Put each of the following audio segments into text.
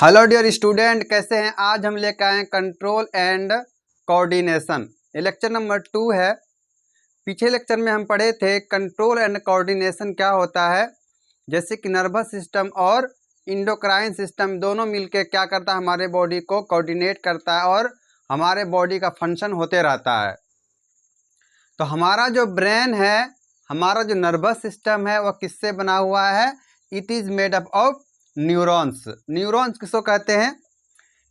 Hello dear student, कैसे हैं। आज हम लेकर आए हैं कंट्रोल एंड कोऑर्डिनेशन। ये लेक्चर नंबर 2 है। पीछे लेक्चर में हम पढ़े थे कंट्रोल एंड कोऑर्डिनेशन क्या होता है। जैसे कि नर्वस सिस्टम और इंडोक्राइन सिस्टम दोनों मिलकर क्या करता है, हमारे बॉडी को कोऑर्डिनेट करता है और हमारे बॉडी का फंक्शन होते रहता है। तो हमारा जो ब्रेन है, हमारा जो नर्वस सिस्टम है, वह किससे बना हुआ है। It is made up of neurons. Neurons किसको कहते हैं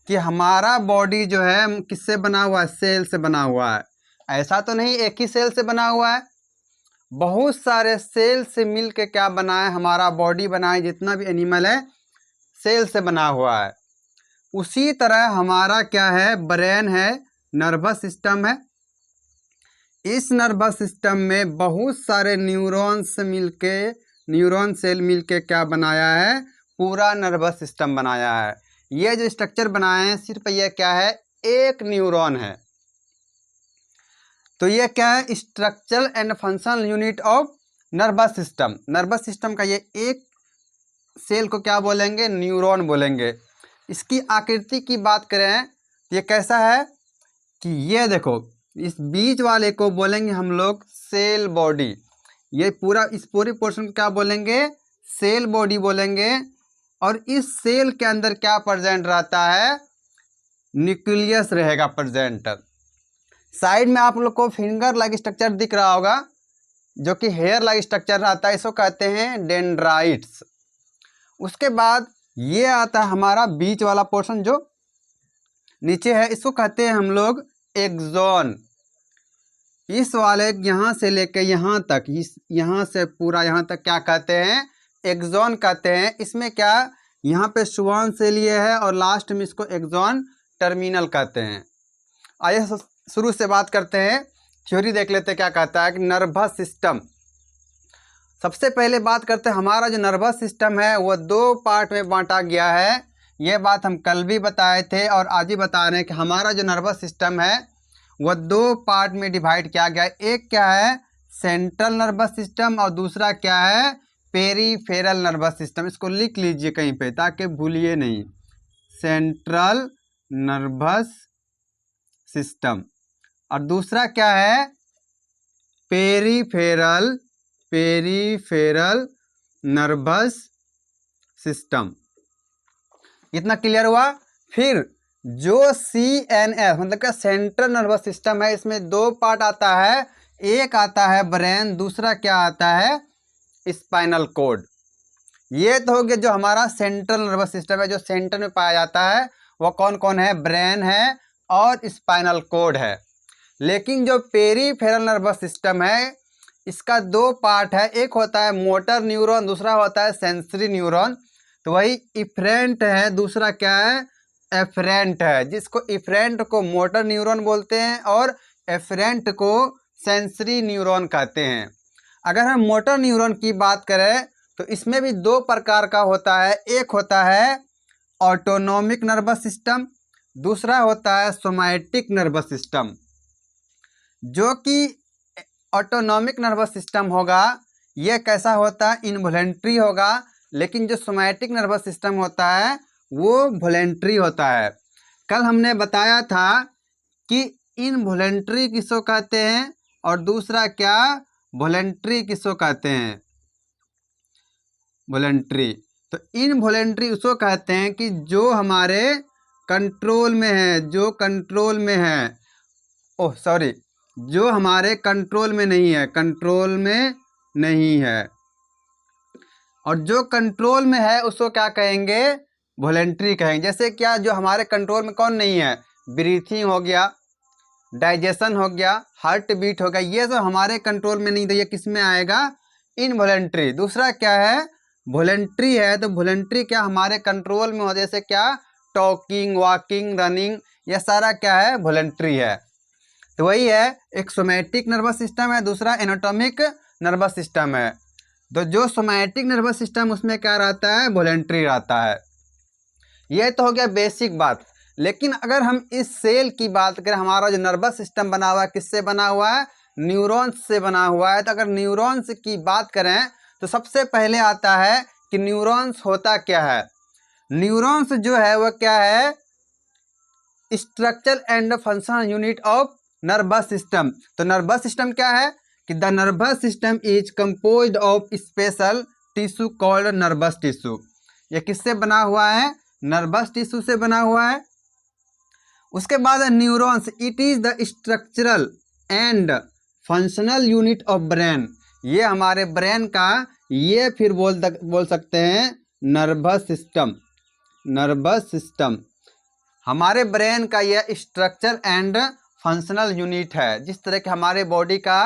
कि हमारा बॉडी जो है किससे बना हुआ है, सेल से बना हुआ है। ऐसा तो नहीं एक ही सेल से बना हुआ है, बहुत सारे सेल से मिल के क्या बना है, हमारा बॉडी बना है। जितना भी एनिमल है सेल से बना हुआ है। उसी तरह हमारा क्या है, ब्रेन है, नर्वस सिस्टम है। इस नर्वस सिस्टम में बहुत सारे न्यूरॉन्स मिलके, न्यूरॉन सेल मिलके क्या बनाया है, पूरा नर्वस सिस्टम बनाया है। ये जो स्ट्रक्चर बनाए हैं, सिर्फ ये क्या है, एक न्यूरॉन है। तो ये क्या है, structural and functional unit of nervous system. Nervous system का ये एक सेल को क्या बोलेंगे, न्यूरॉन बोलेंगे। इसकी आकृति की बात करें तो ये कैसा है कि ये देखो, इस बीच वाले को बोलेंगे हम लोग सेल बॉडी। ये पूरा, इस पूरे पोर्शन को क्या बोलेंगे, सेल बॉडी बोलेंगे। और इस सेल के अंदर क्या प्रेजेंट रहता है, न्यूक्लियस रहेगा प्रेजेंट। साइड में आप लोग को फिंगर लाइक स्ट्रक्चर दिख रहा होगा, जो कि हेयर लाइक स्ट्रक्चर रहता है, इसको कहते हैं डेंड्राइट्स। उसके बाद ये आता है हमारा बीच वाला पोर्शन जो नीचे है, इसको कहते हैं हम लोग एक्सॉन। इस वाले यहाँ से लेके यहाँ तक, इस यहाँ से पूरा यहाँ तक क्या कहते हैं, एक्सॉन कहते हैं। इसमें क्या, यहाँ पे श्वान सेल ये है और लास्ट में इसको एक्सॉन टर्मिनल कहते हैं। आइए शुरू से बात करते हैं, थ्योरी देख लेते हैं क्या कहता है कि नर्वस सिस्टम। सबसे पहले बात करते हैं, हमारा जो नर्वस सिस्टम है वह 2 पार्ट में बांटा गया है। ये बात हम कल भी बताए थे और आज भी बता रहे हैं कि हमारा जो नर्वस सिस्टम है वह 2 पार्ट में डिवाइड किया गया है। एक क्या है, सेंट्रल नर्वस सिस्टम, और दूसरा क्या है, पेरीफेरल नर्वस सिस्टम। इसको लिख लीजिए कहीं पे ताकि भूलिए नहीं। सेंट्रल नर्वस सिस्टम और दूसरा क्या है, पेरीफेरल नर्वस सिस्टम। इतना क्लियर हुआ। फिर जो CNS मतलब क्या, सेंट्रल नर्वस सिस्टम है, इसमें 2 पार्ट आता है। एक आता है ब्रेन, दूसरा क्या आता है, स्पाइनल कोड। ये तो हो गया जो हमारा सेंट्रल नर्वस सिस्टम है, जो सेंटर में पाया जाता है। वो कौन कौन है, ब्रेन है और स्पाइनल कोड है। लेकिन जो पेरीफेरल नर्वस सिस्टम है, इसका 2 पार्ट है। एक होता है मोटर न्यूरॉन, दूसरा होता है सेंसरी न्यूरॉन। तो वही इफरेंट है, दूसरा क्या है, एफरेंट है। जिसको इफरेंट को मोटर न्यूरॉन बोलते हैं और एफरेंट को सेंसरी न्यूरॉन कहते हैं। अगर हम मोटर न्यूरॉन की बात करें तो इसमें भी 2 प्रकार का होता है। एक होता है ऑटोनोमिक नर्वस सिस्टम, दूसरा होता है सोमैटिक नर्वस सिस्टम। जो कि ऑटोनोमिक नर्वस सिस्टम होगा, ये कैसा होता है, इनवॉलेंट्री होगा। लेकिन जो सोमैटिक नर्वस सिस्टम होता है वो वॉलेंट्री होता है। कल हमने बताया था कि इनवॉलेंट्री किसको कहते हैं और दूसरा क्या, वॉलेंट्री किसको कहते हैं, वॉलेंट्री। तो इनवॉलेंट्री उसको कहते हैं कि जो हमारे कंट्रोल में है, जो कंट्रोल में है, ओह सॉरी, जो हमारे कंट्रोल में नहीं है, कंट्रोल में नहीं है। और जो कंट्रोल में है उसको क्या कहेंगे, वॉलेंट्री कहेंगे। जैसे क्या, जो हमारे कंट्रोल में कौन नहीं है, ब्रीथिंग हो गया, डाइजेशन हो गया, हार्ट बीट हो गया, ये सब हमारे कंट्रोल में नहीं, तो ये किस में आएगा, इनवॉलेंट्री। दूसरा क्या है, वॉलेंट्री है। तो वॉलेंट्री क्या, हमारे कंट्रोल में हो, जैसे क्या, टॉकिंग, वॉकिंग, रनिंग, ये सारा क्या है, वॉलेंट्री है। तो वही है, एक सोमैटिक नर्वस सिस्टम है, दूसरा एनाटॉमिक नर्वस सिस्टम है। तो जो सोमैटिक नर्वस सिस्टम उसमें क्या रहता है, वॉलेंट्री रहता है। ये तो हो गया बेसिक बात। लेकिन अगर हम इस सेल की बात करें, हमारा जो नर्वस सिस्टम बना हुआ है किससे बना हुआ है, न्यूरॉन्स से बना हुआ है। तो अगर न्यूरॉन्स की बात करें तो सबसे पहले आता है कि न्यूरॉन्स होता क्या है। न्यूरॉन्स जो है वह क्या है, structure and functional unit of nervous system. तो नर्वस सिस्टम क्या है कि the nervous system is composed of special tissue called nervous tissue. ये किससे बना हुआ है, नर्वस टिश्यू से बना हुआ है। उसके बाद neurons, it is the structural and functional unit of brain. ये हमारे ब्रेन का, ये फिर बोल सकते हैं नर्वस सिस्टम। नर्वस सिस्टम हमारे ब्रेन का यह स्ट्रक्चर एंड फंक्शनल यूनिट है। जिस तरह के हमारे बॉडी का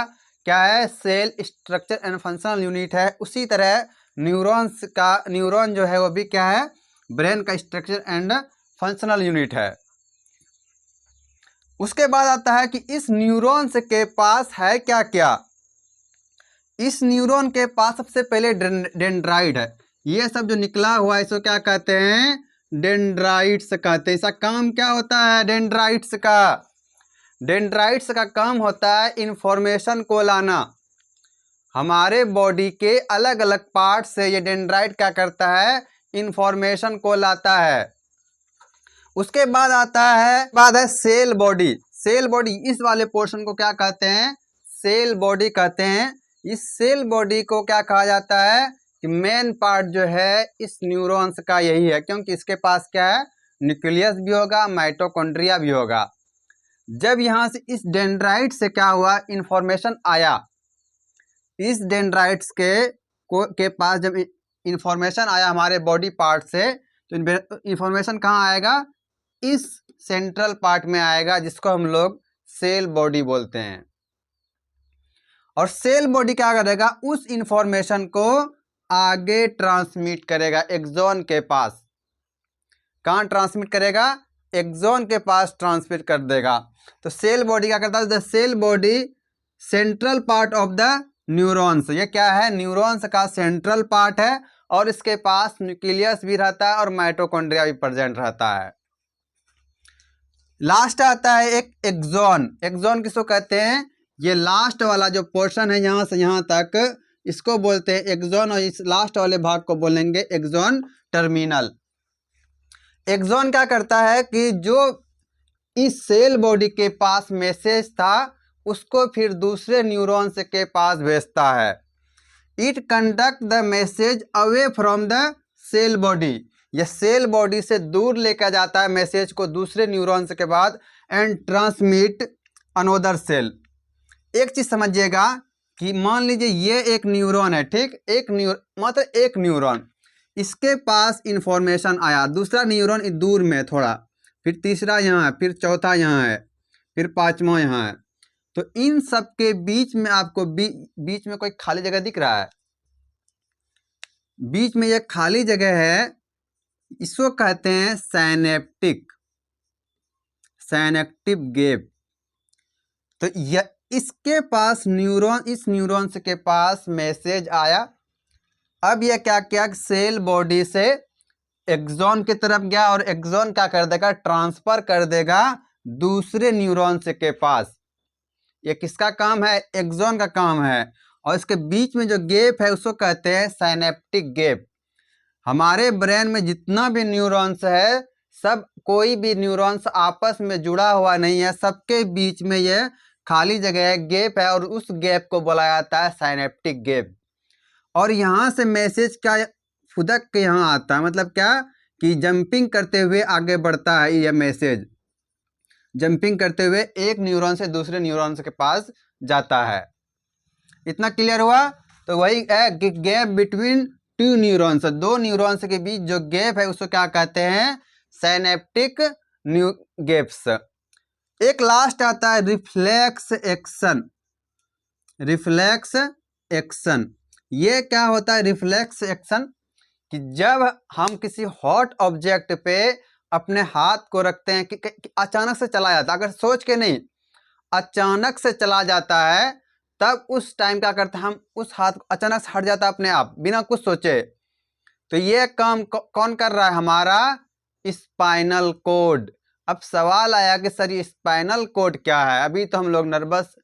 क्या है, cell structure and functional unit है, उसी तरह न्यूरॉन जो है वो भी क्या है, ब्रेन का स्ट्रक्चर एंड फंक्शनल यूनिट है। उसके बाद आता है कि इस न्यूरॉन के पास है क्या क्या। इस न्यूरॉन के पास सबसे पहले डेंड्राइट है। ये सब जो निकला हुआ है इसको क्या कहते हैं, डेंड्राइट्स कहते हैं। इसका काम क्या होता है डेंड्राइट्स का, डेंड्राइट्स का काम होता है इंफॉर्मेशन को लाना। हमारे बॉडी के अलग अलग पार्ट से ये डेंड्राइट क्या करता है, इंफॉर्मेशन को लाता है। उसके बाद है सेल बॉडी। सेल बॉडी, इस वाले पोर्शन को क्या कहते हैं, सेल बॉडी कहते हैं। इस सेल बॉडी को क्या कहा जाता है कि मेन पार्ट जो है इस न्यूरॉन्स का यही है, क्योंकि इसके पास क्या है, न्यूक्लियस भी होगा, माइटोकॉन्ड्रिया भी होगा। जब यहाँ से इस डेंड्राइट से क्या हुआ, इंफॉर्मेशन आया, इस डेंड्राइट्स के पास जब इंफॉर्मेशन आया हमारे बॉडी पार्ट से, तो इंफॉर्मेशन कहाँ आएगा, इस सेंट्रल पार्ट में आएगा, जिसको हम लोग सेल बॉडी बोलते हैं। और सेल बॉडी क्या करेगा, उस इंफॉर्मेशन को आगे ट्रांसमिट करेगा एक्सॉन के पास। कहाँ ट्रांसमिट करेगा, एक्सॉन के पास ट्रांसमिट कर देगा। तो सेल बॉडी क्या करता है, the cell body central part of the neurons. ये क्या है, न्यूरॉन्स का सेंट्रल पार्ट है, और इसके पास न्यूक्लियस भी रहता है और माइटोकॉन्ड्रिया भी प्रेजेंट रहता है। लास्ट आता है एक एक्सॉन। एक्सॉन किसको कहते हैं, ये लास्ट वाला जो पोर्शन है यहाँ से यहाँ तक, इसको बोलते हैं एक्सॉन, और इस लास्ट वाले भाग को बोलेंगे एक्सॉन टर्मिनल। एक्सॉन क्या करता है कि जो इस सेल बॉडी के पास मैसेज था उसको फिर दूसरे न्यूरॉन्स के पास भेजता है। It conduct the message away from the cell body. यह सेल बॉडी से दूर लेकर जाता है मैसेज को दूसरे न्यूरॉन्स के बाद, एंड ट्रांसमिट अनोदर सेल। एक चीज समझिएगा कि मान लीजिए ये एक न्यूरॉन है, ठीक, एक न्यूरॉन, इसके पास इंफॉर्मेशन आया, दूसरा न्यूरॉन दूर में थोड़ा, फिर तीसरा यहाँ है, फिर चौथा यहाँ है, फिर पांचवा यहाँ है। तो इन सब के बीच में आपको बीच में कोई खाली जगह दिख रहा है, बीच में ये खाली जगह है, इसको कहते हैं साइनेप्टिक गैप। तो यह इसके पास इस न्यूरॉन्स के पास मैसेज आया। अब यह क्या किया, सेल बॉडी से एक्सॉन की तरफ गया, और एक्सॉन क्या कर देगा, ट्रांसफर कर देगा दूसरे न्यूरॉन्स के पास। ये किसका काम है, एक्सॉन का काम है। और इसके बीच में जो गैप है उसको कहते हैं साइनेप्टिक गैप। हमारे ब्रेन में जितना भी न्यूरॉन्स है, सब कोई भी न्यूरॉन्स आपस में जुड़ा हुआ नहीं है, सबके बीच में ये खाली जगह है, गैप है, और उस गैप को बोला जाता है साइनेप्टिक गैप। और यहाँ से मैसेज क्या फुदक के यहाँ आता है, मतलब क्या कि जंपिंग करते हुए आगे बढ़ता है, यह मैसेज जंपिंग करते हुए एक न्यूरॉन से दूसरे न्यूरॉन के पास जाता है। इतना क्लियर हुआ। तो वही है गैप बिटवीन टू न्यूरॉन्स, दो न्यूरॉन्स के बीच जो गैप है उसको क्या कहते हैं, साइनेप्टिक गैप्स। एक लास्ट आता है रिफ्लेक्स एक्शन। ये क्या होता है रिफ्लेक्स एक्शन, कि जब हम किसी हॉट ऑब्जेक्ट पे अपने हाथ को रखते हैं कि अचानक से चला जाता है, अगर सोच के नहीं, अचानक से चला जाता है, तब उस टाइम क्या करते हैं हम, उस हाथ को अचानक से हट जाता है अपने आप बिना कुछ सोचे। तो ये काम कौन कर रहा है, हमारा स्पाइनल कोड। अब सवाल आया कि सर ये स्पाइनल कोड क्या है, अभी तो हम लोग नर्वस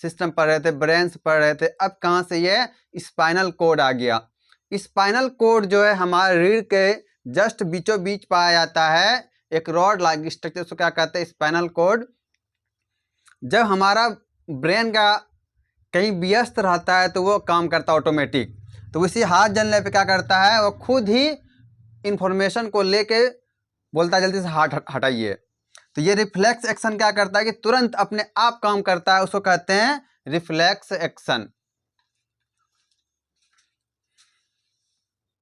सिस्टम पढ़ रहे थे, ब्रेन पढ़ रहे थे, अब कहाँ से ये स्पाइनल कोड आ गया। स्पाइनल कोड जो है हमारे रीढ़ के जस्ट बीचों बीच पाया जाता है एक रॉड लाइक स्ट्रक्चर, उसको क्या कहते हैं स्पाइनल कॉर्ड। जब हमारा ब्रेन का कहीं व्यस्त रहता है तो वो काम करता है ऑटोमेटिक, तो उसी हाथ जलने पे क्या करता है वो खुद ही इंफॉर्मेशन को लेके बोलता है जल्दी से हाथ हटाइए। तो ये रिफ्लेक्स एक्शन क्या करता है कि तुरंत अपने आप काम करता है, उसको कहते हैं रिफ्लेक्स एक्शन।